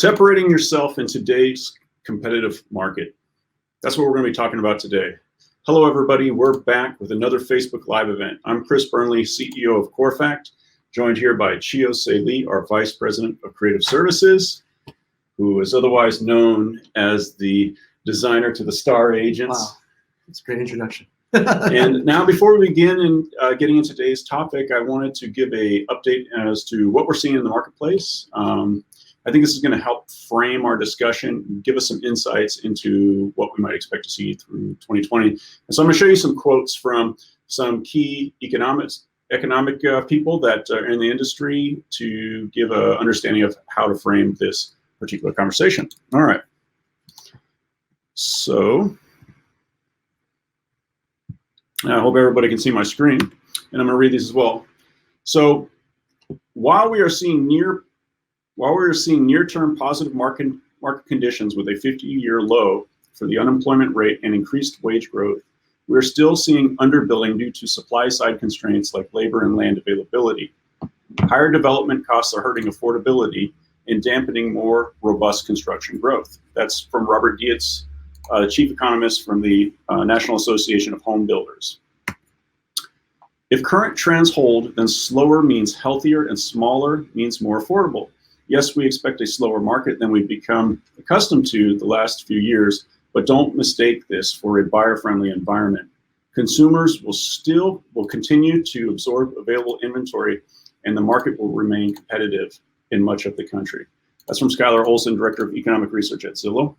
Separating yourself in today's competitive market. That's what we're going to be talking about today. Hello, everybody. We're back with another Facebook Live event. I'm Chris Burnley, CEO of CoreFact, joined here by Chio, our Vice President of Creative Services, who is otherwise known as the designer to the star agents. Wow, that's a great introduction. And now, before we begin and getting into today's topic, I wanted to give an update as to what we're seeing in the marketplace. I think this is going to help frame our discussion, give us some insights into what we might expect to see through 2020. And so I'm going to show you some quotes from some key economic people that are in the industry to give an understanding of how to frame this particular conversation. All right. So I hope everybody can see my screen, and I'm going to read these as well. So while we are seeing near-term positive market conditions with a 50-year low for the unemployment rate and increased wage growth, we're still seeing underbuilding due to supply-side constraints like labor and land availability. Higher development costs are hurting affordability and dampening more robust construction growth. That's from Robert Dietz, the chief economist from the National Association of Home Builders. If current trends hold, then slower means healthier and smaller means more affordable. Yes, we expect a slower market than we've become accustomed to the last few years, but don't mistake this for a buyer-friendly environment. Consumers will continue to absorb available inventory, and the market will remain competitive in much of the country. That's from Skylar Olson, Director of Economic Research at Zillow.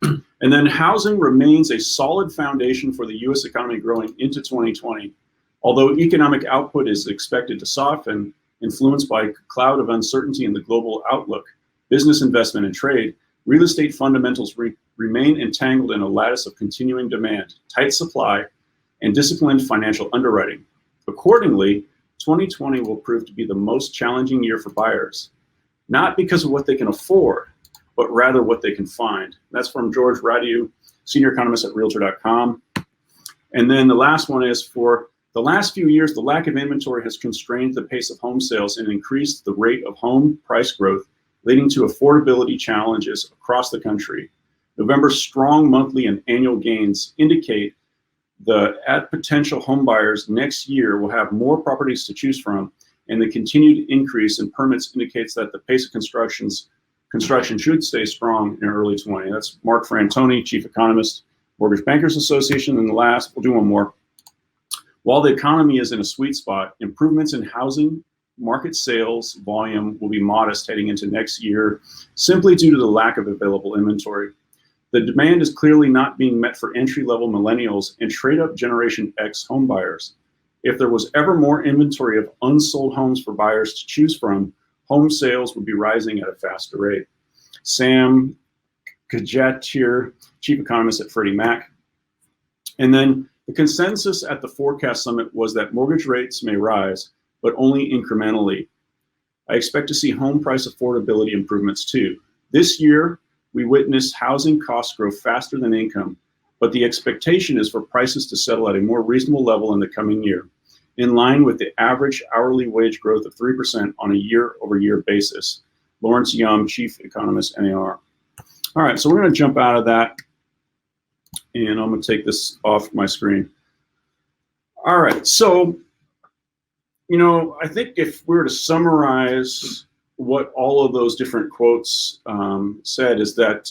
And then housing remains a solid foundation for the U.S. economy growing into 2020. Although economic output is expected to soften, influenced by a cloud of uncertainty in the global outlook, business investment and trade, real estate fundamentals remain entangled in a lattice of continuing demand, tight supply, and disciplined financial underwriting. Accordingly, 2020 will prove to be the most challenging year for buyers, not because of what they can afford, but rather what they can find. That's from George Radu, Senior Economist at Realtor.com. And then the last one is, for the last few years, the lack of inventory has constrained the pace of home sales and increased the rate of home price growth, leading to affordability challenges across the country. November's strong monthly and annual gains indicate that potential home buyers next year will have more properties to choose from, and the continued increase in permits indicates that the pace of construction should stay strong in early 20. That's Mark Frantoni, Chief Economist, Mortgage Bankers Association. And the last, we'll do one more. While the economy is in a sweet spot, improvements in housing market sales volume will be modest heading into next year, simply due to the lack of available inventory. The demand is clearly not being met for entry-level millennials and trade-up Generation X home buyers. If there was ever more inventory of unsold homes for buyers to choose from, home sales would be rising at a faster rate. Sam Kajatier, Chief Economist at Freddie Mac. And then the consensus at the Forecast Summit was that mortgage rates may rise, but only incrementally. I expect to see home price affordability improvements too. This year, we witnessed housing costs grow faster than income, but the expectation is for prices to settle at a more reasonable level in the coming year, in line with the average hourly wage growth of 3% on a year-over-year basis. Lawrence Yum, Chief Economist, NAR. All right, so we're going to jump out of that, and I'm going to take this off my screen. All right, so, I think if we were to summarize what all of those different quotes said, is that,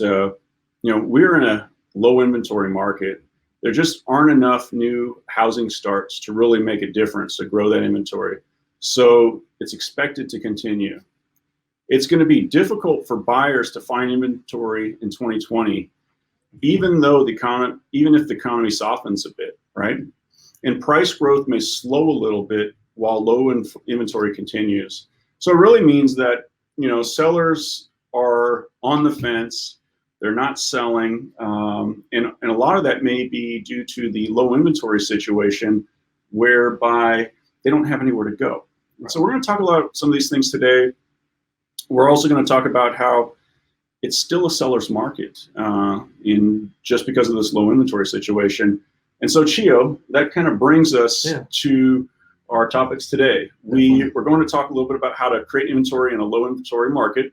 we're in a low inventory market. There just aren't enough new housing starts to really make a difference to grow that inventory. So it's expected to continue. It's going to be difficult for buyers to find inventory in 2020, even if the economy softens a bit, right? And price growth may slow a little bit while low inventory continues. So it really means that, sellers are on the fence. They're not selling, and a lot of that may be due to the low inventory situation, whereby they don't have anywhere to go. Right. So we're going to talk about some of these things today. We're also going to talk about how it's still a seller's market just because of this low inventory situation. And so, Chio, that kind of brings us to our topics today. We're going to talk a little bit about how to create inventory in a low inventory market,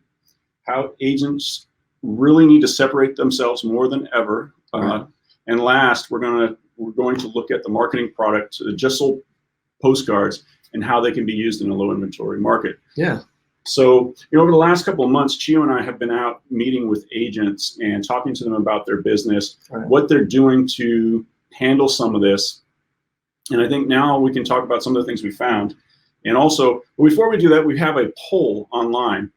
how agents really need to separate themselves more than ever. And last, we're going to look at the marketing product, the Just Sold Postcards, and how they can be used in a low inventory market. Yeah. So, over the last couple of months, Chio and I have been out meeting with agents and talking to them about their business, what they're doing to handle some of this. And I think now we can talk about some of the things we found. And also, before we do that, we have a poll online.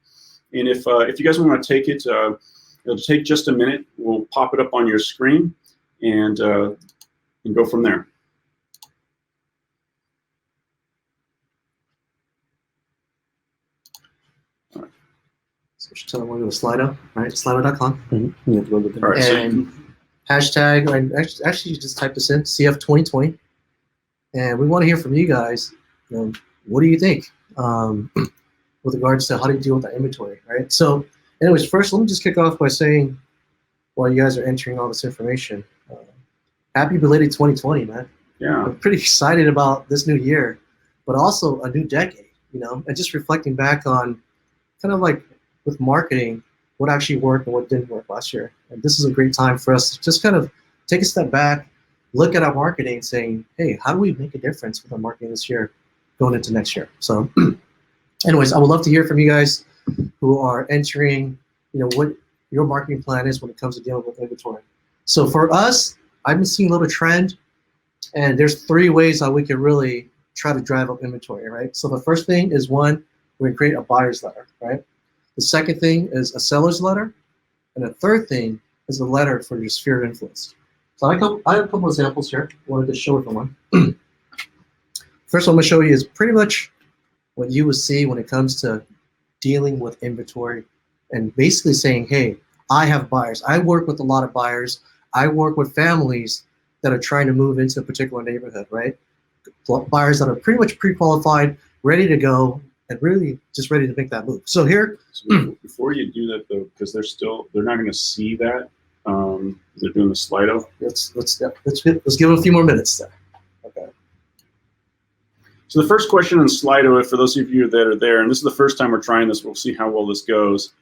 And if you guys want to take it, it'll take just a minute. We'll pop it up on your screen and go from there. So we should tell them we're going to Slido, right? Slido.com. Mm-hmm. Yeah, All right, and hashtag, actually, you just type this in, CF 2020. And we want to hear from you guys. What do you think with regards to how do you deal with that inventory, right? So anyways, first, let me just kick off by saying, while you guys are entering all this information, happy belated 2020, man. Yeah. I'm pretty excited about this new year, but also a new decade, and just reflecting back on kind of like with marketing, what actually worked and what didn't work last year. And this is a great time for us to just kind of take a step back, look at our marketing saying, hey, how do we make a difference with our marketing this year going into next year? So anyways, I would love to hear from you guys who are entering, what your marketing plan is when it comes to dealing with inventory. So for us, I've been seeing a little trend, and there's 3 ways how we can really try to drive up inventory, right? So the first thing is, one, we're going to create a buyer's letter, right? The second thing is a seller's letter. And the third thing is a letter for your sphere of influence. So I have a couple examples here. I wanted to show everyone. First one I'm going to show you is pretty much what you would see when it comes to dealing with inventory and basically saying, hey, I have buyers. I work with a lot of buyers. I work with families that are trying to move into a particular neighborhood, right? Buyers that are pretty much pre-qualified, ready to go, and really just ready to make that move. So here, before you do that though, because they're not going to see that. They're doing the Slido. Let's give them a few more minutes there. Okay. So the first question on Slido, for those of you that are there, and this is the first time we're trying this, we'll see how well this goes.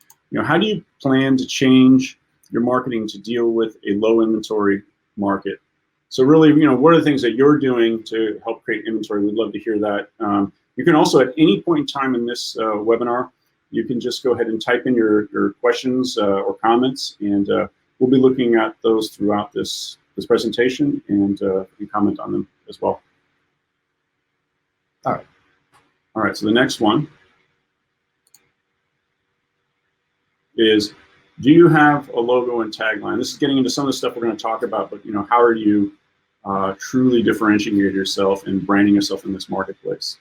How do you plan to change your marketing to deal with a low inventory market? So really, what are the things that you're doing to help create inventory? We'd love to hear that. You can also, at any point in time in this webinar, you can just go ahead and type in your questions or comments, and we'll be looking at those throughout this presentation and comment on them as well. All right. So the next one is, do you have a logo and tagline? This is getting into some of the stuff we're going to talk about, but how are you truly differentiating yourself and branding yourself in this marketplace?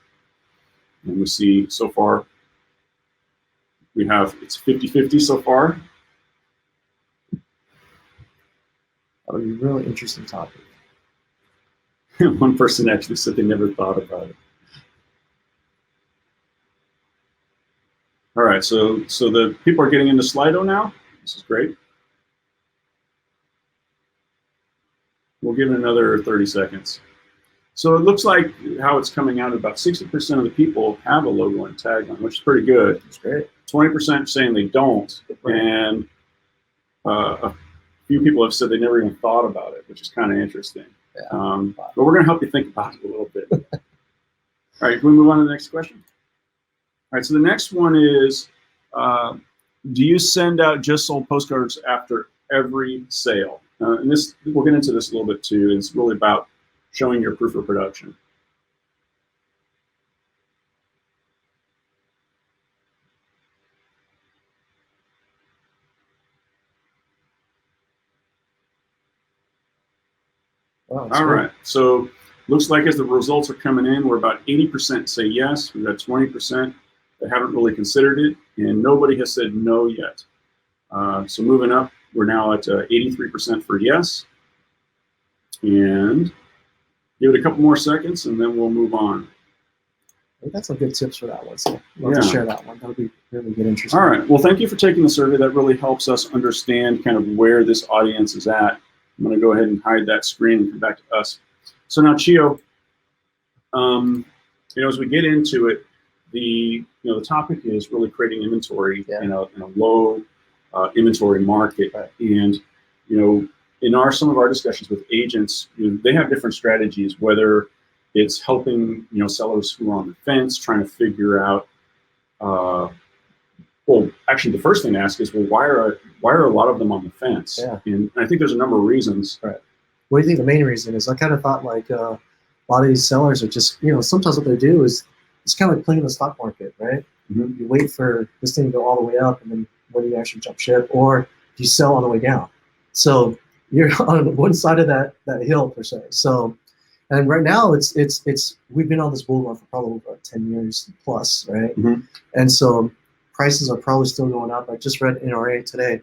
And we see so far, it's 50-50 so far. That'll be a really interesting topic. One person actually said they never thought about it. All right, so the people are getting into Slido now. This is great. We'll give it another 30 seconds. So it looks like how it's coming out, about 60% of the people have a logo and tagline, which is pretty good. That's great. 20% saying they don't, and a few people have said they never even thought about it, which is kind of interesting. Yeah. But we're going to help you think about it a little bit. All right, can we move on to the next question? All right, so the next one is, do you send out Just Sold postcards after every sale? And this, we'll get into this a little bit too. It's really about showing your proof of production. Wow, all right, so looks like as the results are coming in, we're about 80% say yes. We've got 20% that haven't really considered it, and nobody has said no yet. So moving up, we're now at 83% for yes. And give it a couple more seconds, and then we'll move on. We got some good tips for that one, so love to share that one. That'll be really good, interesting. All right, well, thank you for taking the survey. That really helps us understand kind of where this audience is at. I'm going to go ahead and hide that screen and come back to us. So now, Chio, as we get into it, the topic is really creating inventory Yeah. in a low inventory market. Right. And in some of our discussions with agents, they have different strategies, whether it's helping sellers who are on the fence trying to figure out. Well, actually, the first thing to ask is, well, why are a lot of them on the fence? Yeah. And I think there's a number of reasons. Right. What do you think the main reason is? I kind of thought like a lot of these sellers are just, sometimes what they do is it's kind of like playing the stock market, right? Mm-hmm. You wait for this thing to go all the way up, and then when you actually jump ship, or you sell on the way down. So you're on one side of that hill per se. So, and right now it's we've been on this bull run for probably about 10 years plus, right? Mm-hmm. And so prices are probably still going up. I just read NRA today,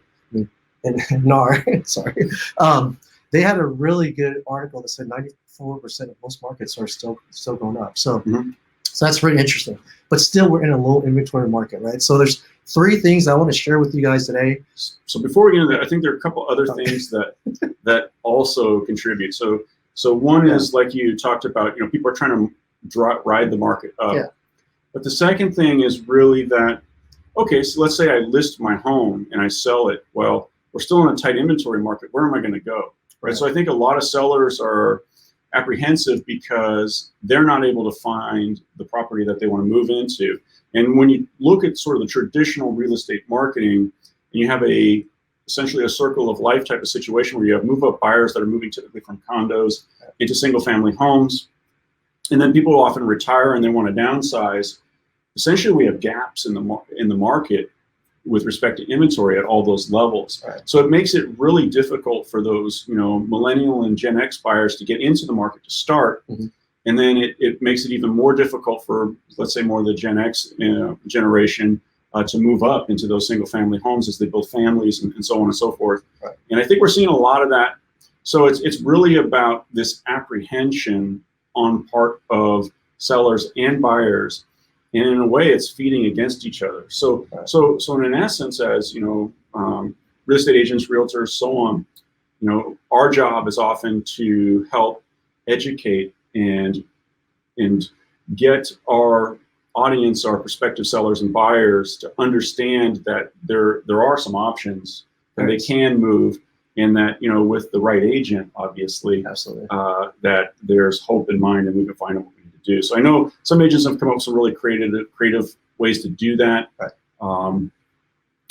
NAR, sorry. They had a really good article that said 94% of most markets are still going up. So, so that's really interesting. But still, we're in a low inventory market, right? So there's 3 things I want to share with you guys today. So before we get into that, I think there are a couple other things that also contribute. So one is, like you talked about, people are trying to ride the market up. Yeah. But the second thing is really that, okay, so let's say I list my home and I sell it. Well, we're still in a tight inventory market. Where am I going to go? Right. So I think a lot of sellers are apprehensive because they're not able to find the property that they want to move into. And when you look at sort of the traditional real estate marketing, and you have essentially a circle of life type of situation where you have move-up buyers that are moving typically from condos into single-family homes, and then people often retire and they want to downsize. Essentially, we have gaps in the market with respect to inventory at all those levels. Right. So it makes it really difficult for those, millennial and Gen X buyers to get into the market to start. Mm-hmm. And then it makes it even more difficult for, let's say, more of the Gen X generation to move up into those single family homes as they build families and so on and so forth. Right. And I think we're seeing a lot of that. So it's really about this apprehension on part of sellers and buyers. And in a way, it's feeding against each other. So in essence, as real estate agents, realtors, so on, our job is often to help educate and get our audience, our prospective sellers and buyers, to understand that there are some options that they can move, and that with the right agent, obviously, absolutely, that there's hope in mind, and we can find them. Do. So I know some agents have come up with some really creative ways to do that. Right.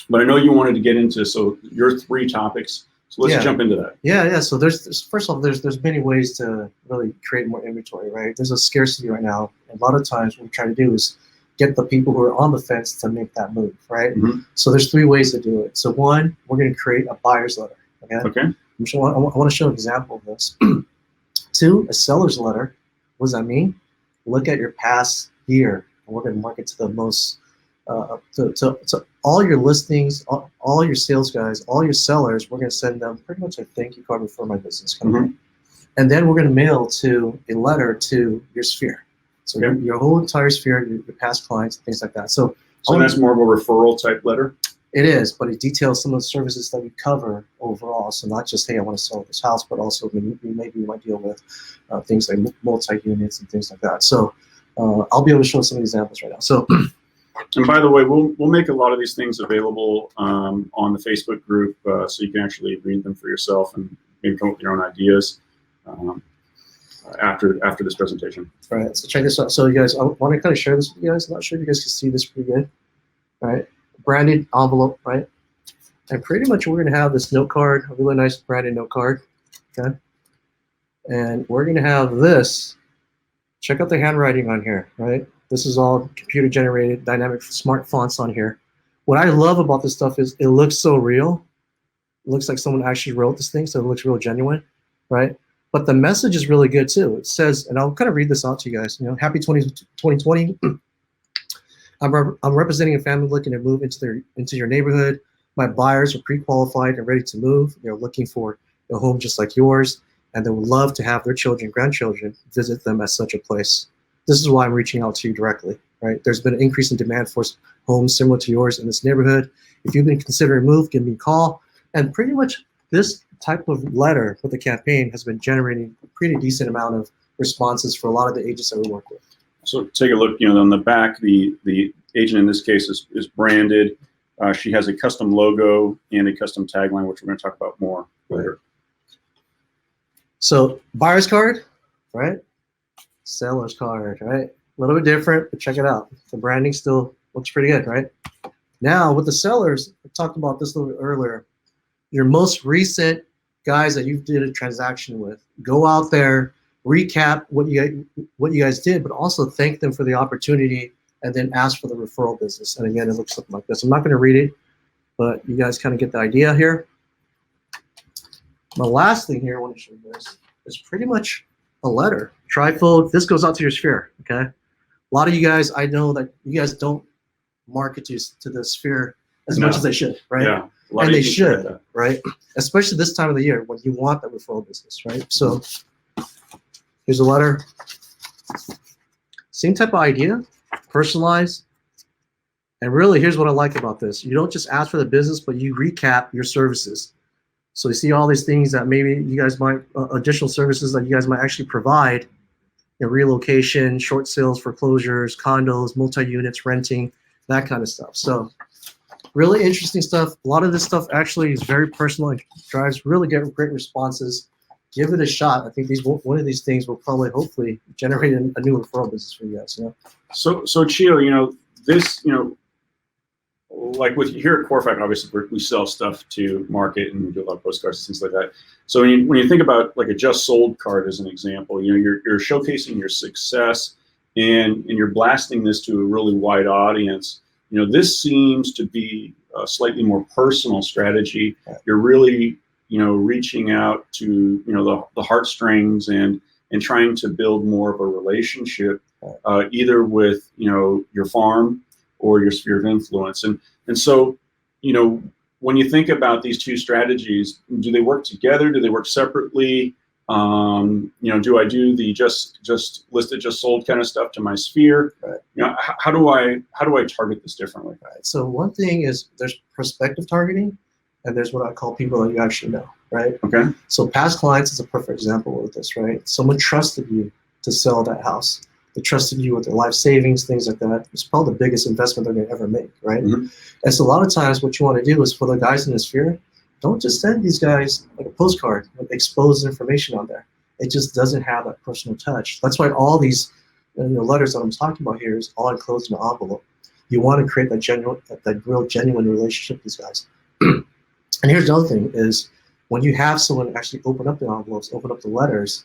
But I know you wanted to get into your 3 topics. So let's jump into that. Yeah. So there's first of all, there's many ways to really create more inventory, right? There's a scarcity right now. A lot of times what we try to do is get the people who are on the fence to make that move, right? Mm-hmm. So there's 3 ways to do it. So 1, we're going to create a buyer's letter. Okay. I want to show an example of this. 2, a seller's letter. What does that mean? Look at your past year, and we're going to mark it to the most, to all your listings, all your sales guys, all your sellers. We're going to send them pretty much a thank you card before my business. Mm-hmm. And then we're going to mail a letter to your sphere. So your whole entire sphere, your past clients, things like that. So that's more of a referral type letter? It is, but it details some of the services that we cover overall. So not just, hey, I want to sell this house, but also maybe we might deal with things like multi-units and things like that. So I'll be able to show some examples right now. So, and by the way, we'll make a lot of these things available on the Facebook group, so you can actually read them for yourself and maybe come up with your own ideas after this presentation. All right, so check this out. So you guys, I want to kind of share this with you guys. I'm not sure if you guys can see this pretty good. All right. Branded envelope, right? And pretty much we're going to have this note card, a really nice branded note card, okay? And we're going to have this. Check out the handwriting on here, right? This is all computer generated, dynamic, smart fonts on here. What I love about this stuff is it looks so real. It looks like someone actually wrote this thing, so it looks real genuine, right? But the message is really good too. It says, and I'll kind of read this out to you guys, happy 2020. I'm representing a family looking to move into your neighborhood. My buyers are pre-qualified and ready to move. They're looking for a home just like yours, and they would love to have their children, grandchildren visit them at such a place. This is why I'm reaching out to you directly, right? There's been an increase in demand for homes similar to yours in this neighborhood. If you've been considering a move, give me a call. And pretty much this type of letter with the campaign has been generating a pretty decent amount of responses for a lot of the agents that we work with. So take a look, on the back, the agent in this case is branded. She has a custom logo and a custom tagline, which we're going to talk about more later. So buyer's card, right? Seller's card, right? A little bit different, but check it out. The branding still looks pretty good, right? Now with the sellers, I talked about this a little bit earlier. Your most recent guys that you did a transaction with, go out there, recap what you guys did, but also thank them for the opportunity, and then ask for the referral business. And again, it looks something like this. I'm not going to read it, but you guys kind of get the idea here. My last thing here I want to show you guys is pretty much a letter. Trifold. This goes out to your sphere. Okay. A lot of you guys, I know that you guys don't market to the sphere as much as they should, right? Yeah. And they should, right? Especially this time of the year when you want that referral business, right? So here's a letter. Same type of idea, personalized. And really, here's what I like about this. You don't just ask for the business, but you recap your services. So you see all these things that maybe you guys might, additional services that you guys might actually provide, relocation, short sales, foreclosures, condos, multi-units, renting, that kind of stuff. So really interesting stuff. A lot of this stuff actually is very personal and drives really great responses. Give it a shot. I think one of these things will probably, hopefully, generate a new referral business for you guys. So Chio, this, like with here at CoreFac, obviously we sell stuff to market and we do a lot of postcards and things like that. So when you think about like a Just Sold card as an example, you're showcasing your success and you're blasting this to a really wide audience. This seems to be a slightly more personal strategy. You're really, reaching out to, the heartstrings and trying to build more of a relationship, either with, your farm or your sphere of influence. And so, when you think about these two strategies, do they work together? Do they work separately? Do I do the just listed, just sold kind of stuff to my sphere? Right. How do I target this differently? Right. So one thing is there's prospective targeting, and there's what I call people that you actually know, right? Okay. So past clients is a perfect example of this, right? Someone trusted you to sell that house. They trusted you with their life savings, things like that. It's probably the biggest investment they're going to ever make, right? Mm-hmm. And so a lot of times what you want to do is for the guys in the sphere, don't just send these guys like a postcard with exposed information on there. It just doesn't have that personal touch. That's why all these letters that I'm talking about here is all enclosed in an envelope. You want to create that real genuine relationship with these guys. And here's the other thing is when you have someone actually open up the envelopes, open up the letters,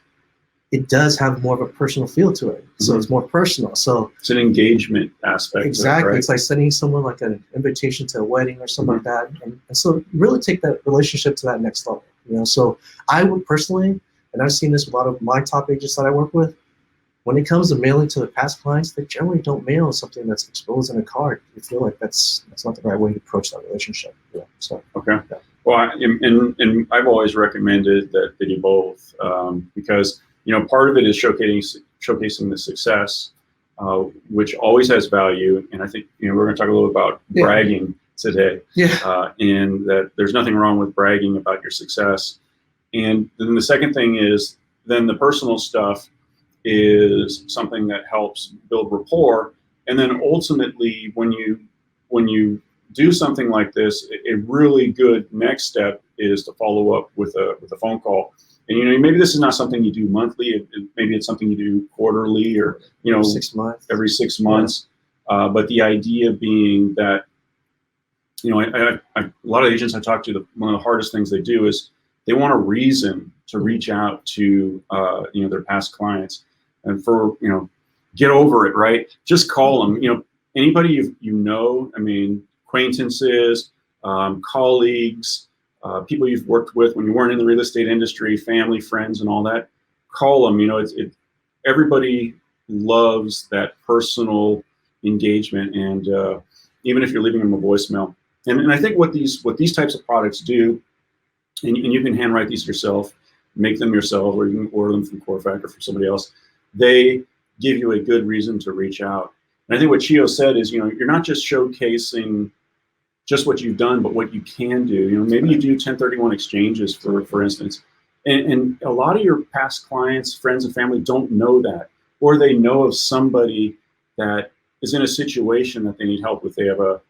it does have more of a personal feel to it. So it's more personal. So it's an engagement aspect. Exactly. Right? It's like sending someone like an invitation to a wedding or something like that. And so really take that relationship to that next level. So I would personally, and I've seen this with a lot of my top agents that I work with, when it comes to mailing to the past clients, they generally don't mail something that's exposed in a card. You feel like that's not the right way to approach that relationship. So okay. Yeah. Well, and I've always recommended that they do both because part of it is showcasing the success, which always has value. And I think we're going to talk a little about bragging today. And that there's nothing wrong with bragging about your success. And then the second thing is then the personal stuff is something that helps build rapport. And then ultimately, when you do something like this, a really good next step is to follow up with a phone call. And maybe this is not something you do monthly. Maybe it's something you do quarterly or every 6 months. But the idea being that a lot of agents I talk to, one of the hardest things they do is they want a reason to reach out to their past clients, and for get over it, right? Just call them. Anybody I mean, acquaintances, colleagues, people you've worked with when you weren't in the real estate industry, family, friends, and all that. Call them. Everybody loves that personal engagement, and even if you're leaving them a voicemail. And I think what these types of products do, and you can handwrite these yourself, make them yourself, or you can order them from CoreFac or from somebody else. They give you a good reason to reach out. And I think what Chio said is, you're not just showcasing just what you've done, but what you can do. Maybe you do 1031 exchanges, for instance, and a lot of your past clients, friends, and family don't know that, or they know of somebody that is in a situation that they need help with. They have a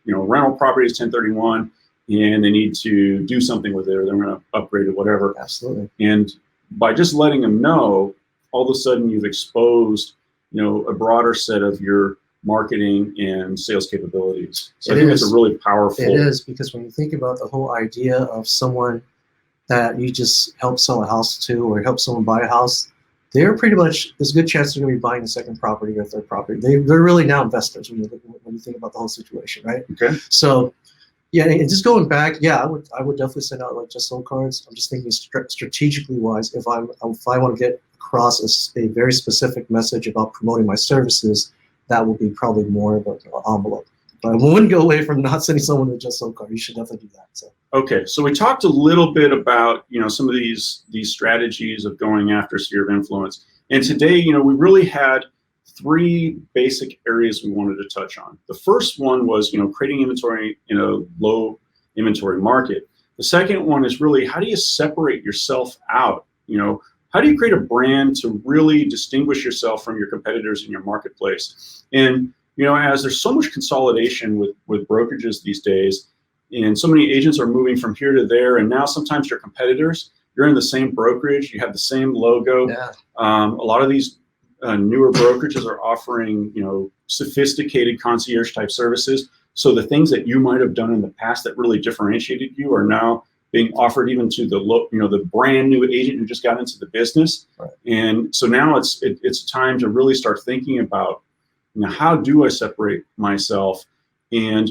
rental property is 1031, and they need to do something with it, or they're going to upgrade it, whatever. Absolutely. And by just letting them know, all of a sudden you've exposed, a broader set of your marketing and sales capabilities. So I think it's a really powerful. It is, because when you think about the whole idea of someone that you just help sell a house to or help someone buy a house, they're pretty much, there's a good chance they're going to be buying a second property or third property. They're really now investors when you think about the whole situation, right? Okay. So, yeah, and just going back, I would definitely send out like Just Sold cards. I'm just thinking strategically wise, if I want to get across a very specific message about promoting my services, that would be probably more of an envelope. But I wouldn't go away from not sending someone a Just Sold card. You should definitely do that. So. Okay, so we talked a little bit about some of these strategies of going after sphere of influence, and today we really had 3 basic areas we wanted to touch on. The first one was creating inventory in a low inventory market. The second one is really, how do you separate yourself out? How do you create a brand to really distinguish yourself from your competitors in your marketplace? And as there's so much consolidation with brokerages these days, and so many agents are moving from here to there, and now sometimes your competitors, you're in the same brokerage, you have the same logo. Yeah. A lot of these newer brokerages are offering sophisticated concierge type services. So the things that you might have done in the past that really differentiated you are now being offered even to the brand new agent who just got into the business. Right. And so now it's time to really start thinking about how do I separate myself, and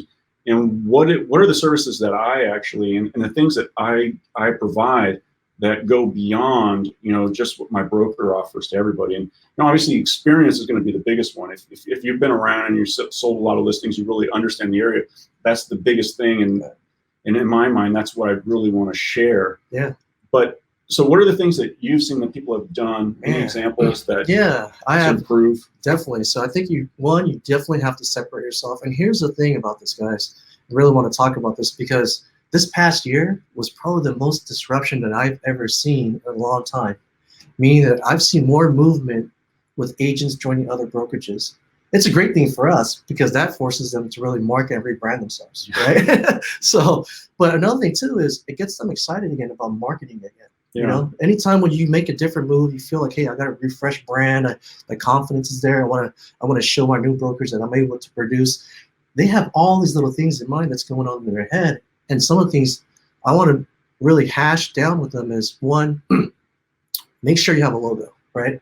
what are the services that I actually and the things that I provide that go beyond just what my broker offers to everybody. And obviously experience is going to be the biggest one. If you've been around and you've sold a lot of listings, you really understand the area. That's the biggest thing, and in my mind, that's what I really want to share. Yeah. But so what are the things that you've seen that people have done? Any examples that I have improve? Definitely. So I think you definitely have to separate yourself. And here's the thing about this, guys. I really want to talk about this because this past year was probably the most disruption that I've ever seen in a long time. Meaning that I've seen more movement with agents joining other brokerages. It's a great thing for us because that forces them to really market and rebrand themselves, right? So, but another thing too is it gets them excited again about marketing again. Yeah. Anytime when you make a different move, you feel like, hey, I got a refreshed brand. The confidence is there. I want to show my new brokers that I'm able to produce. They have all these little things in mind that's going on in their head. And some of the things I want to really hash down with them is, one, make sure you have a logo, right?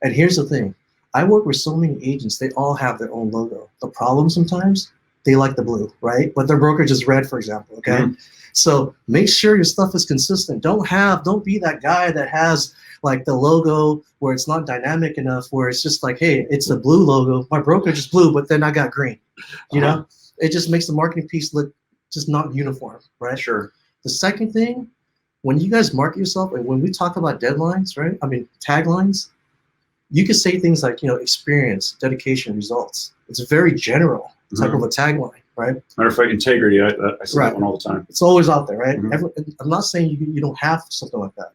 And here's the thing. I work with so many agents, they all have their own logo. The problem sometimes, they like the blue, right? But their brokerage is red, for example, okay? Mm-hmm. So make sure your stuff is consistent. Don't be that guy that has like the logo where it's not dynamic enough, where it's just like, hey, it's a blue logo. My brokerage is blue, but then I got green. You know, it just makes the marketing piece look just not uniform, right? Sure. The second thing, when you guys market yourself, and when we talk about deadlines, right? I mean, taglines, you could say things like, experience, dedication, results. It's a very general type of a tagline, right? Matter of fact, integrity, I say that one all the time. It's always out there, right? I'm not saying you don't have something like that.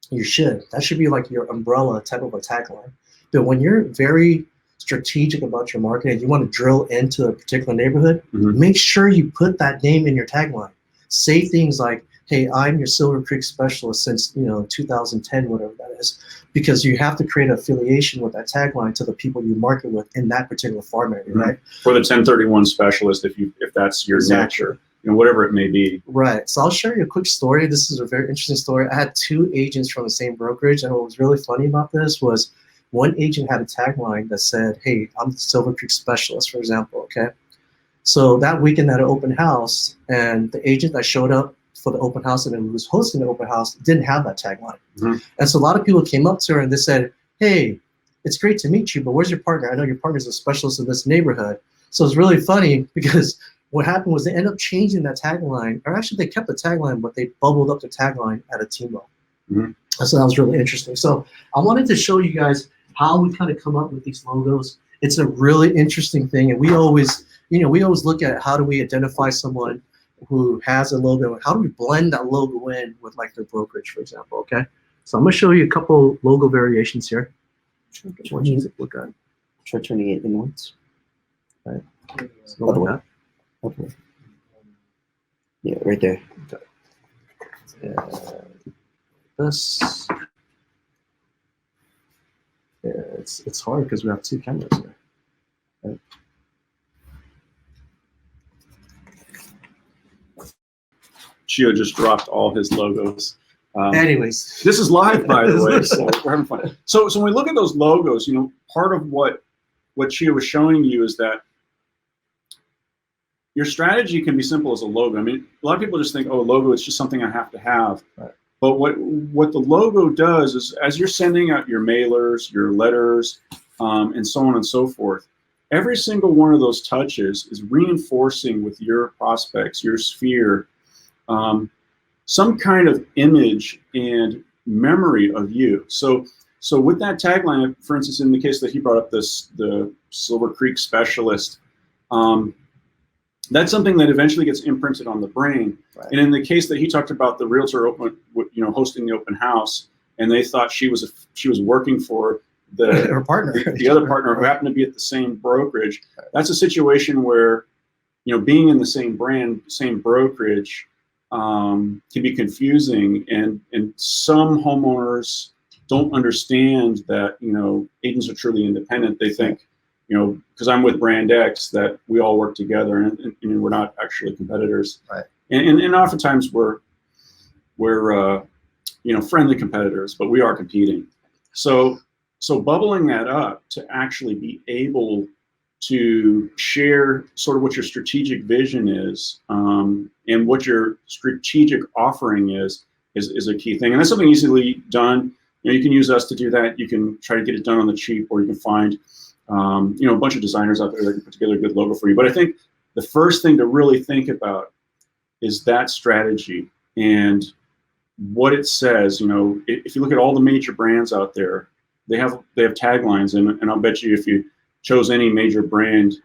You should. That should be like your umbrella type of a tagline. But when you're very strategic about your marketing, you want to drill into a particular neighborhood, make sure you put that name in your tagline. Say things like, hey, I'm your Silver Creek specialist since 2010, whatever that is, because you have to create an affiliation with that tagline to the people you market with in that particular farm area, right? For the 1031 specialist, if that's your niche, or whatever it may be. Right. So I'll share you a quick story. This is a very interesting story. I had 2 agents from the same brokerage, and what was really funny about this was one agent had a tagline that said, hey, I'm the Silver Creek specialist, for example, okay? So that weekend at an open house, and the agent that showed up for the open house and was hosting the open house didn't have that tagline. And so a lot of people came up to her and they said, hey, it's great to meet you, but where's your partner? I know your partner's a specialist in this neighborhood. So it's really funny because what happened was they ended up changing that tagline, or actually they kept the tagline, but they bubbled up the tagline at a team level. And so that was really interesting. So I wanted to show you guys how we kind of come up with these logos. It's a really interesting thing. And we always look at how do we identify someone who has a logo, and how do we blend that logo in with like their brokerage, for example, okay? So I'm gonna show you a couple logo variations here. Which ones you look at? Try turning it inwards. Right. So Other like way. Other way. Yeah, right there. this. Yeah, it's hard because we have two cameras here. Right? Chio just dropped all his logos. Anyways, This is live, by the way, so we're having fun. So when we look at those logos, you know, part of what Chio was showing you is that your strategy can be simple as a logo. I mean, a lot of people just think, oh, a logo is just something I have to have. Right. But what the logo does is, as you're sending out your mailers, your letters, and so on and so forth, every single one of those touches is reinforcing with your prospects, your sphere, some kind of image and memory of you. So with that tagline, for instance, in the case that he brought up, the Silver Creek specialist, that's something that eventually gets imprinted on the brain. Right. And in the case that he talked about, the realtor hosting the open house, and they thought she was working for her partner, the other partner who happened to be at the same brokerage. That's a situation where, you know, being in the same brand, same brokerage, can be confusing, and some homeowners don't understand that, you know, agents are truly independent. They think, you know, because I'm with brand X, that we all work together, and we're not actually competitors. Right. And oftentimes we're you know, friendly competitors, but we are competing. So bubbling that up to actually be able to share sort of what your strategic vision is, and what your strategic offering is a key thing. And that's something easily done. You know, you can use us to do that. You can try to get it done on the cheap, or you can find, you know, a bunch of designers out there that can put together a good logo for you. But I think the first thing to really think about is that strategy and what it says. You know, if you look at all the major brands out there, they have taglines, and I'll bet you if you chose any major brand,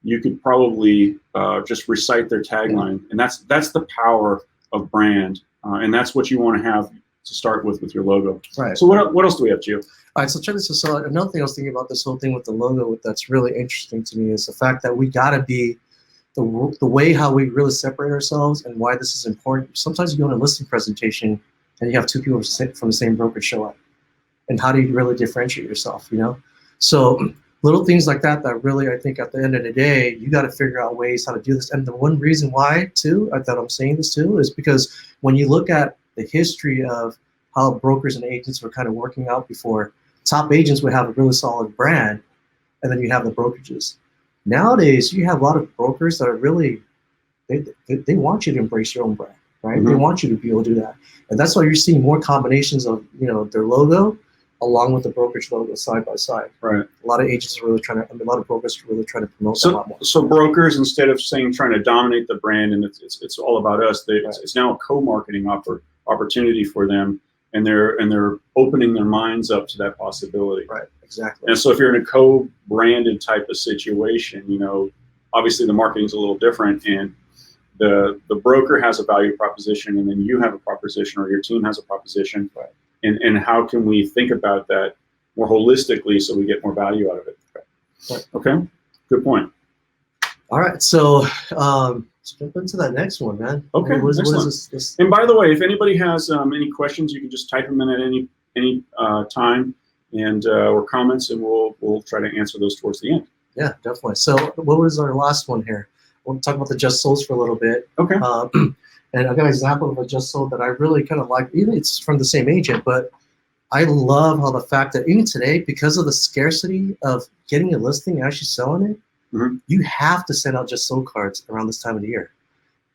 you could probably just recite their tagline, and that's the power of brand, and that's what you want to have to start with your logo. Right. So what else do we have, Chio? All right, so check this out. So another thing I was thinking about this whole thing with the logo that's really interesting to me is the fact that we gotta be the way how we really separate ourselves, and why this is important. Sometimes you go to a listing presentation and you have two people from the same brokerage show up, and how do you really differentiate yourself? You know, so little things like that really, I think at the end of the day, you got to figure out ways how to do this. And the one reason why too, that I'm saying this too, is because when you look at the history of how brokers and agents were kind of working out before, top agents would have a really solid brand, and then you have the brokerages. Nowadays, you have a lot of brokers that are really, they want you to embrace your own brand, right? Mm-hmm. They want you to be able to do that. And that's why you're seeing more combinations of, you know, their logo along with the brokerage logo side by side. Right. A lot of agents are really trying to, a lot of brokers are really trying to promote that a lot more. So brokers, instead of trying to dominate the brand and it's all about us, it's now a co-marketing opportunity for them, and they're opening their minds up to that possibility. Right. Exactly. And so if you're in a co-branded type of situation, you know, obviously the marketing is a little different, and the broker has a value proposition, and then you have a proposition, or your team has a proposition. Right. And how can we think about that more holistically so we get more value out of it? Right. Okay, good point. All right, so let's jump into that next one, man. Okay, what excellent. is this? And by the way, if anybody has any questions, you can just type them in at any time, and or comments, and we'll try to answer those towards the end. Yeah, definitely. So what was our last one here? We'll talk about the Just Solds for a little bit. Okay. And I got an example of a Just Sold that I really kind of like. Even it's from the same agent, but I love how the fact that even today, because of the scarcity of getting a listing and actually selling it, mm-hmm. you have to send out Just Sold cards around this time of the year.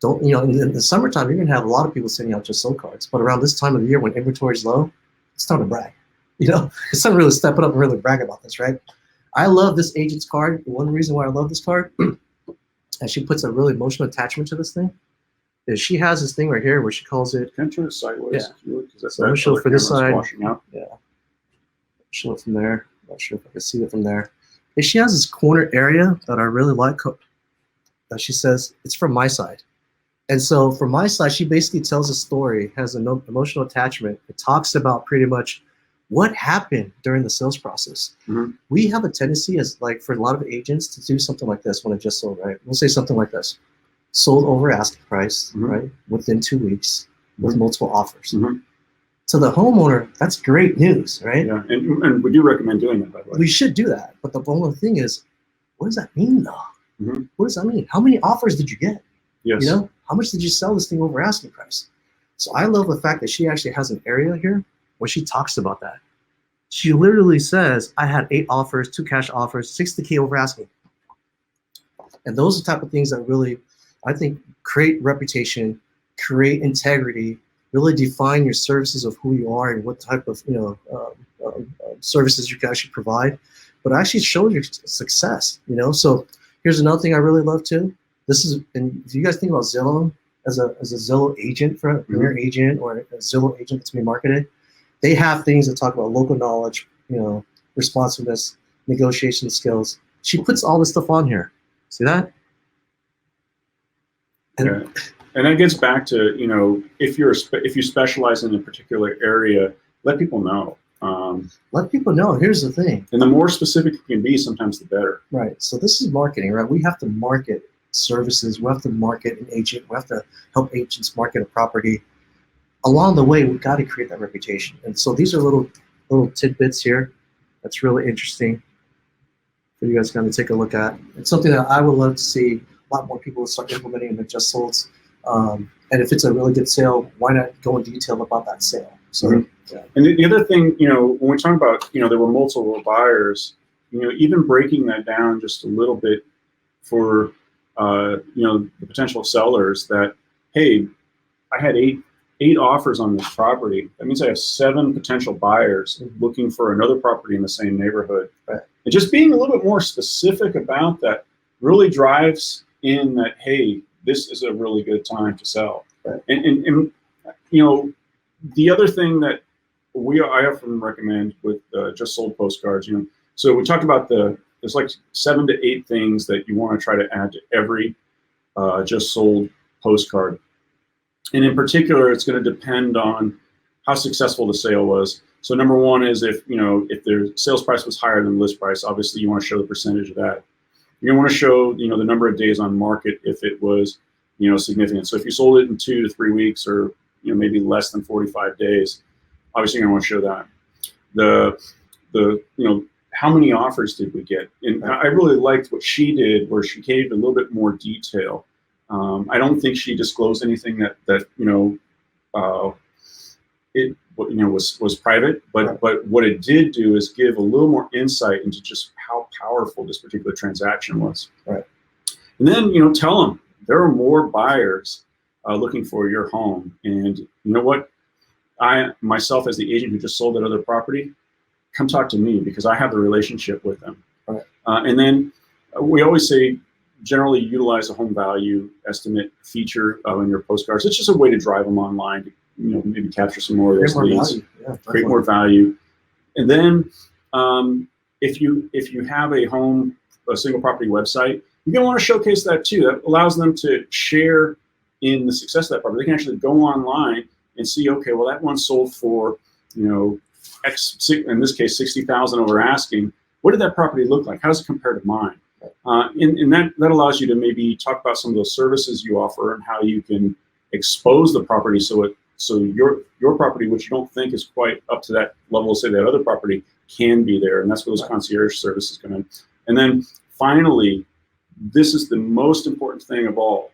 Don't, you know, in the summertime, you're gonna have a lot of people sending out Just Sold cards, but around this time of the year when inventory is low, it's time to brag. You know, it's time to really step it up and really brag about this, right? I love this agent's card. One reason why I love this card, and she puts a really emotional attachment to this thing, is she has this thing right here where she calls it. Can I turn it sideways? Yeah. If you would, 'cause that's So I'm sure for this side. washing out. Yeah. Show it from there. Not sure if I can see it from there. And she has this corner area that I really like. That she says it's from my side. And so from my side, she basically tells a story, has an emotional attachment. It talks about pretty much what happened during the sales process. We have a tendency as like for a lot of agents to do something like this when it just sold, right? We'll say something like this: sold over asking price, right? Within 2 weeks with multiple offers. To the homeowner, that's great news, right? Yeah, and we do recommend doing that, by the way. We should do that. But the only thing is, what does that mean though? What does that mean? How many offers did you get? Yes. You know, how much did you sell this thing over asking price? So I love the fact that she actually has an area here where she talks about that. She literally says, I had 8 offers, 2 cash offers, 60K over asking. And those are the type of things that really, I think, create reputation, create integrity, really define your services of who you are and what type of services you can actually provide, but actually show your success. So here's another thing I really love too. This is, and if you guys think about Zillow as a Zillow agent for a Premier agent or a Zillow agent that's being marketed, they have things that talk about local knowledge, responsiveness, negotiation skills. She puts all this stuff on here. See that? Yeah. And that gets back to, if you specialize in a particular area, let people know. Let people know. Here's the thing. And the more specific you can be, sometimes the better. Right. So this is marketing, right? We have to market services. We have to market an agent. We have to help agents market a property. Along the way, we've got to create that reputation. And so these are little tidbits here that's really interesting for you guys to kind of take a look at. It's something that I would love to see a lot more people start implementing in the Just Solds. And if it's a really good sale, why not go in detail about that sale? So, yeah. And the other thing, when we talk about, there were multiple buyers, even breaking that down just a little bit for, the potential sellers that, hey, I had eight offers on this property. That means I have 7 potential buyers looking for another property in the same neighborhood. Right. And just being a little bit more specific about that really drives in that, hey, this is a really good time to sell. Right. And the other thing that I often recommend with Just Sold Postcards, so we talked about there's like 7 to 8 things that you want to try to add to every Just Sold postcard. And in particular, it's going to depend on how successful the sale was. So number 1 is if their sales price was higher than the list price, obviously you want to show the percentage of that. You're going to want to show, the number of days on market if it was, significant. So if you sold it in 2 to 3 weeks or, maybe less than 45 days, obviously you're going to want to show that. The how many offers did we get? And I really liked what she did, where she gave a little bit more detail. I don't think she disclosed anything that was private, but what it did do is give a little more insight into just how powerful this particular transaction was. Right. And then tell them there are more buyers looking for your home, and you know what? I myself, as the agent who just sold that other property, come talk to me because I have the relationship with them. Right. And then we always say, generally utilize a home value estimate feature in your postcards. It's just a way to drive them online to maybe capture some more of those leads, create more value. And then if you have a single property website, you're gonna want to showcase that too. That allows them to share in the success of that property. They can actually go online and see, okay, well that one sold for X, in this case 60,000 over asking. What did that property look like? How does it compare to mine? And that allows you to maybe talk about some of those services you offer and how you can expose the property so your property, which you don't think is quite up to that level, say that other property, can be there. And that's where those concierge services come in. And then finally, this is the most important thing of all.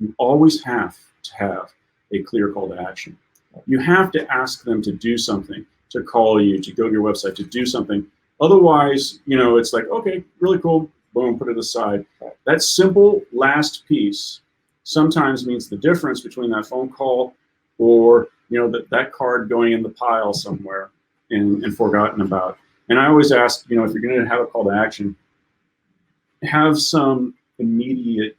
You always have to have a clear call to action. You have to ask them to do something, to call you, to go to your website, to do something. Otherwise, it's like, okay, really cool, boom, put it aside. That simple last piece sometimes means the difference between that phone call or, that card going in the pile somewhere and forgotten about. And I always ask, if you're going to have a call to action, have some immediate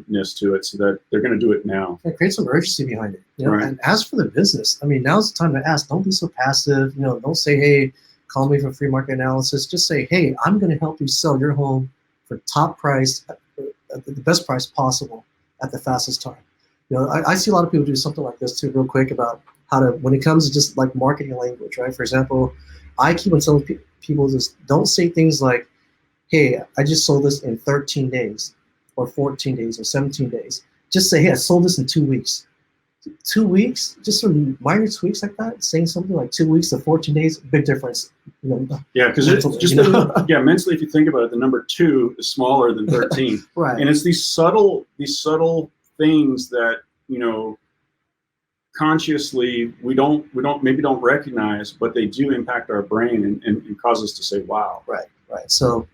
ness to it so that they're going to do it now. Yeah, create some urgency behind it. Right. And as for the business, now's the time to ask. Don't be so passive. Don't say, hey, call me for free market analysis. Just say, hey, I'm going to help you sell your home for top price, at the best price possible at the fastest time. I see a lot of people do something like this too, real quick, about how to, when it comes to just like marketing language, right? For example, I keep on telling people just don't say things like, hey, I just sold this in 13 days or 14 days or 17 days. Just say, hey, I sold this in 2 weeks. 2 weeks, just some minor tweaks like that, saying something like 2 weeks to 14 days, big difference. Yeah, because it's just mentally, if you think about it, the number 2 is smaller than 13. Right. And it's these subtle things that, consciously we don't recognize, but they do impact our brain and cause us to say, wow. Right. So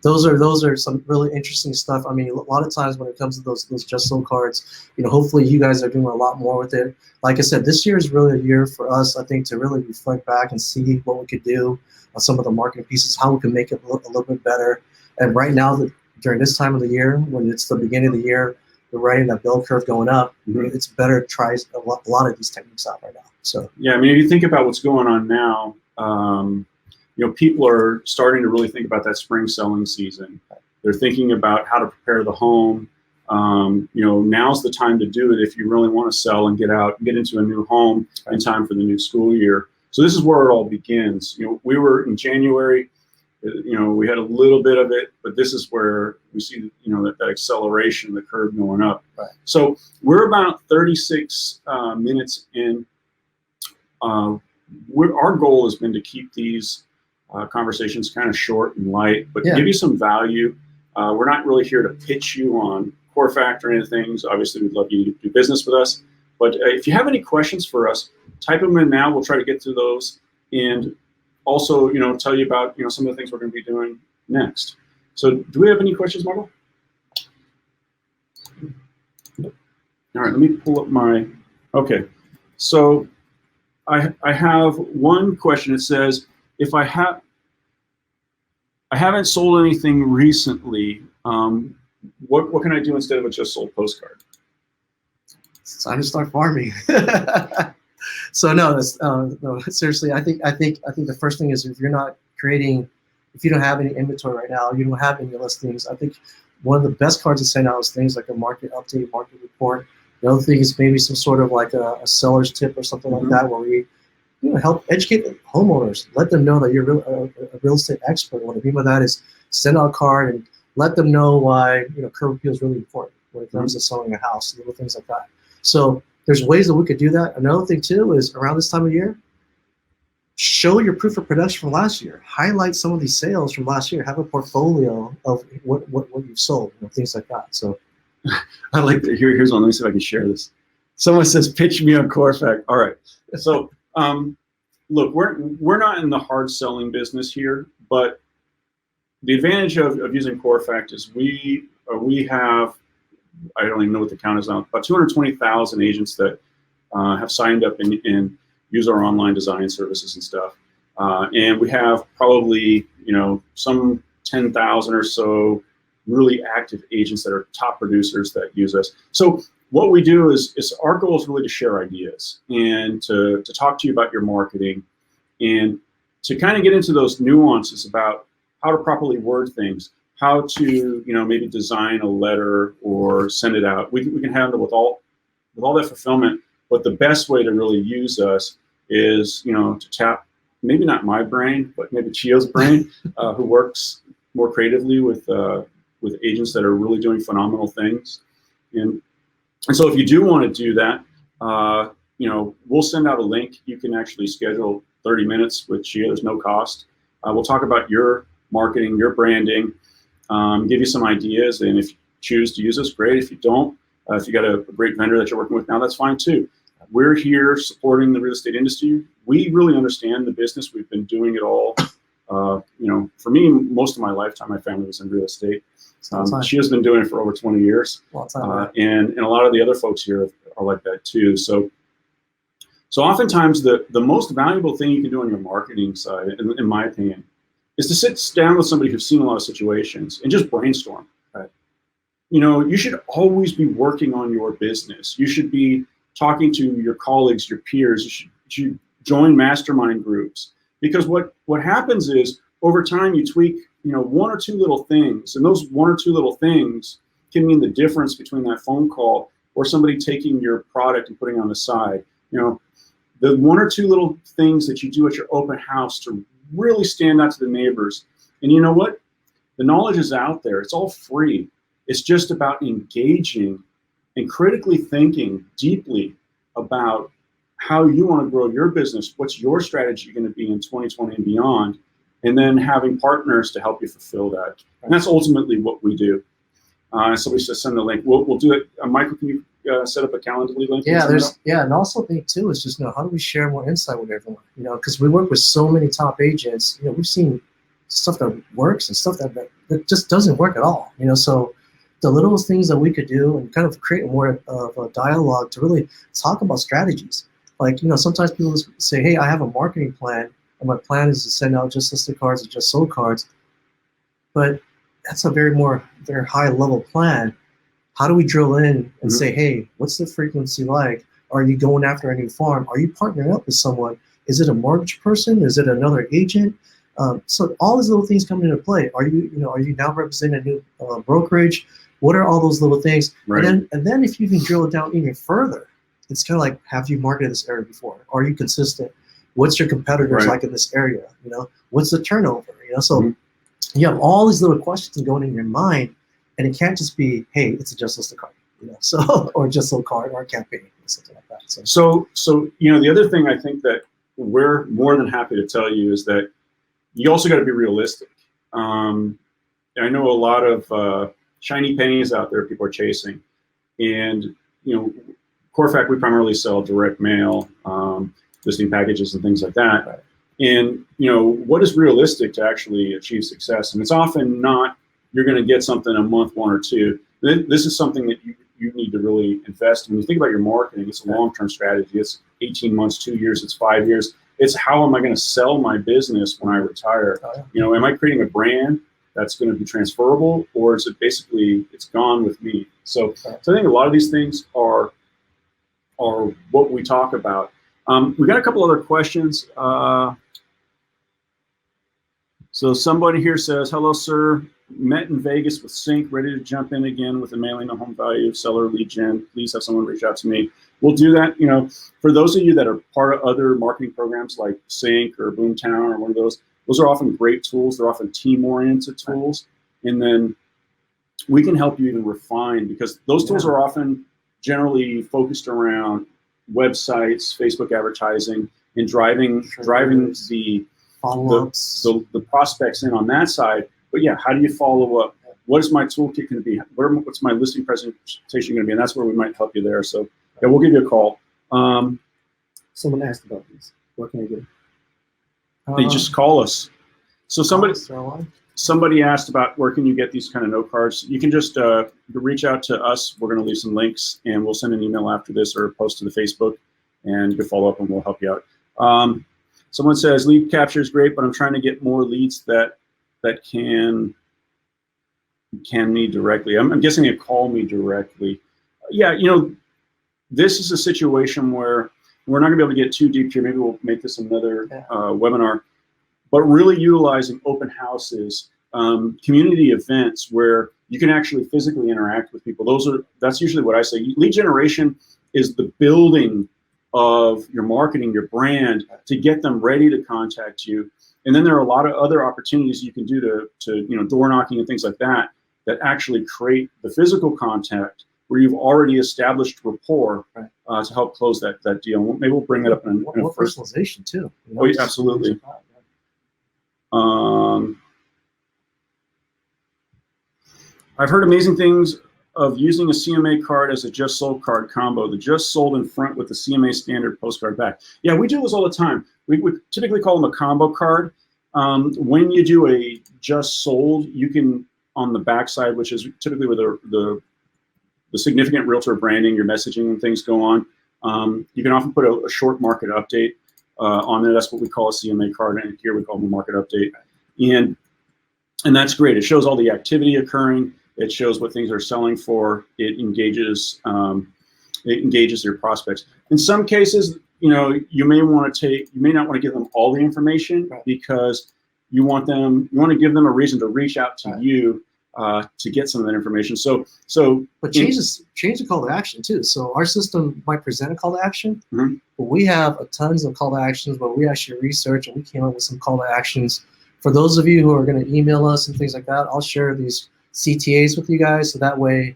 those are some really interesting stuff. I mean, a lot of times when it comes to those Just Sold cards, hopefully you guys are doing a lot more with it. Like I said, this year is really a year for us, I think, to really reflect back and see what we could do on some of the marketing pieces, how we can make it look a little bit better. And right now, during this time of the year, when it's the beginning of the year, we're riding that bell curve going up. Mm-hmm. It's better to try a lot of these techniques out right now. So yeah, I mean, if you think about what's going on now, people are starting to really think about that spring selling season. They're thinking about how to prepare the home. Now's the time to do it if you really want to sell and get into a new home in time for the new school year. So this is where it all begins. We were in January, we had a little bit of it, but this is where we see, that acceleration, the curve going up. Right. So we're about 36 minutes in. Our goal has been to keep these conversations kind of short and light, but to give you some value. We're not really here to pitch you on Core Factor or anything. So obviously, we'd love you to do business with us. But if you have any questions for us, type them in now. We'll try to get through those, and also, tell you about some of the things we're going to be doing next. So, do we have any questions, Margo? All right, let me pull up my. Okay, so I have one question. It says, if I haven't sold anything recently, what can I do instead of a Just Sold postcard? It's time to start farming. So no, seriously, I think the first thing is if you don't have any inventory right now, you don't have any listings, I think one of the best cards to send out is things like a market update, market report. The other thing is maybe some sort of like a seller's tip or something like that, where we help educate homeowners, let them know that you're a real estate expert. What I mean by that is send out a card and let them know why curb appeal is really important when it comes to selling a house, little things like that. So there's ways that we could do that. Another thing too is around this time of year, show your proof of production from last year. Highlight some of these sales from last year. Have a portfolio of what you've sold, things like that. So I like that. Here's one. Let me see if I can share this. Someone says, "Pitch me on Core Factor." All right. So look, we're not in the hard selling business here, but the advantage of using Core Factor is we have, I don't even know what the count is now, about 220,000 agents that have signed up and use our online design services and stuff. And we have probably, some 10,000 or so really active agents that are top producers that use us. So what we do is our goal is really to share ideas and to talk to you about your marketing and to kind of get into those nuances about how to properly word things, how to, maybe design a letter or send it out. We can handle with all that fulfillment, but the best way to really use us is, to tap, maybe not my brain, but maybe Chio's brain, who works more creatively with agents that are really doing phenomenal things. And so if you do want to do that, we'll send out a link. You can actually schedule 30 minutes with Chio. There's no cost. We'll talk about your marketing, your branding, give you some ideas. And if you choose to use us, great. If you don't, if you got a great vendor that you're working with now, that's fine too. We're here supporting the real estate industry. We really understand the business. We've been doing it all. For me, most of my lifetime, my family was in real estate. She has been doing it for over 20 years. And a lot of the other folks here are like that too. So oftentimes the most valuable thing you can do on your marketing side, in my opinion, is to sit down with somebody who's seen a lot of situations and just brainstorm. Right? You should always be working on your business. You should be talking to your colleagues, your peers. You should join mastermind groups, because what happens is over time you tweak, one or two little things, and those one or two little things can mean the difference between that phone call or somebody taking your product and putting it on the side. the one or two little things that you do at your open house to really stand out to the neighbors. And you know what? The knowledge is out there. It's all free. It's just about engaging and critically thinking deeply about how you want to grow your business. What's your strategy going to be in 2020 and beyond? And then having partners to help you fulfill that. And that's ultimately what we do. Somebody says send the link. We'll do it. Michael, can you set up a Calendly link? Yeah, and also the thing too is just how do we share more insight with everyone? Because we work with so many top agents. We've seen stuff that works and stuff that just doesn't work at all. So the little things that we could do and kind of create more of a dialogue to really talk about strategies. Like sometimes people say, hey, I have a marketing plan, and my plan is to send out just listed cards or just sold cards, but that's a very high level plan. How do we drill in and say, hey, what's the frequency like? Are you going after a new farm? Are you partnering up with someone? Is it a mortgage person? Is it another agent? So all these little things come into play. Are you now representing a new brokerage? What are all those little things? Right. And then if you can drill it down even further, it's kind of like, have you marketed this area before? Are you consistent? What's your competitors like in this area? What's the turnover? So you have all these little questions going in your mind, and it can't just be, hey, it's a just listed card, so or just sold card or a campaign, something like that. So the other thing I think that we're more than happy to tell you is that you also got to be realistic. I know a lot of shiny pennies out there people are chasing, and Corfac, we primarily sell direct mail, listing packages and things like that. Right. And what is realistic to actually achieve success? And it's often not you're going to get something a month, one or two. This is something that you need to really invest in. When you think about your marketing, it's a long-term strategy. It's 18 months, 2 years, it's 5 years. It's how am I going to sell my business when I retire? Am I creating a brand that's going to be transferable, or is it basically it's gone with me? So I think a lot of these things are what we talk about. We got a couple other questions. So somebody here says, hello, sir. Met in Vegas with Sync, ready to jump in again with a mailing a home value, seller lead gen. Please have someone reach out to me. We'll do that. For those of you that are part of other marketing programs like Sync or Boomtown or one of those are often great tools. They're often team-oriented tools. And then we can help you even refine, because those tools are often generally focused around websites, Facebook advertising, and driving the follow-ups, the prospects in on that side. But yeah, how do you follow up? What is my toolkit going to be? What's my listing presentation going to be? And that's where we might help you there. So yeah, we'll give you a call. Someone asked about this. What can I do? They just call us. So somebody asked about where can you get these kind of note cards. You can just reach out to us. We're going to leave some links, and we'll send an email after this or post to the Facebook, and you can follow up and we'll help you out. Someone says lead capture is great, but I'm trying to get more leads that can me directly. I'm guessing they call me directly. Yeah, this is a situation where we're not going to be able to get too deep here. Maybe we'll make this another webinar. But really utilizing open houses, community events where you can actually physically interact with people. That's usually what I say. Lead generation is the building of your marketing, your brand, to get them ready to contact you. And then there are a lot of other opportunities you can do to door knocking and things like that actually create the physical contact where you've already established rapport to help close that deal. Maybe we'll bring that up in a more personalization too. Oh, yeah, absolutely. I've heard amazing things of using a CMA card as a just sold card combo, the just sold in front with the CMA standard postcard back. Yeah, we do this all the time. We typically call them a combo card. When you do a just sold, you can, on the back side, which is typically where the significant realtor branding, your messaging and things go on, you can often put a short market update on there. That's what we call a CMA card, and here we call them a market update. And that's great. It shows all the activity occurring. It shows what things are selling for. It engages your prospects. In some cases, you may not want to give them all the information because you want to give them a reason to reach out to you to get some of that information. But change the call to action too. So our system might present a call to action, Mhm. but we have tons of call to actions where we actually research and we came up with some call to actions. For those of you who are going to email us and things like that, I'll share these CTAs with you guys. So that way,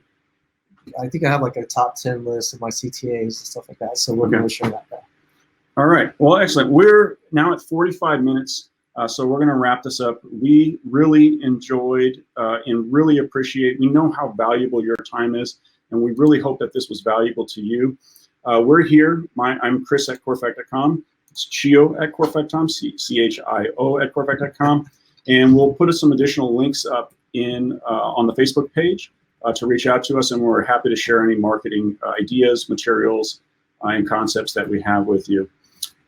I think I have like a top 10 list of my CTAs and stuff like that. So we're going to share that back. All right. Well, excellent. We're now at 45 minutes. So we're going to wrap this up. We really enjoyed and really appreciate, we know how valuable your time is, and we really hope that this was valuable to you. We're here. I'm Chris at corefect.com. It's Chio at corefect.com, CHIO at corefect.com. And we'll put some additional links up on the Facebook page to reach out to us, and we're happy to share any marketing ideas, materials, and concepts that we have with you.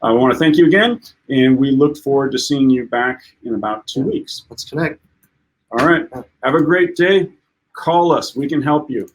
I want to thank you again, and we look forward to seeing you back in about 2 weeks. Let's connect. All right. Have a great day. Call us. We can help you.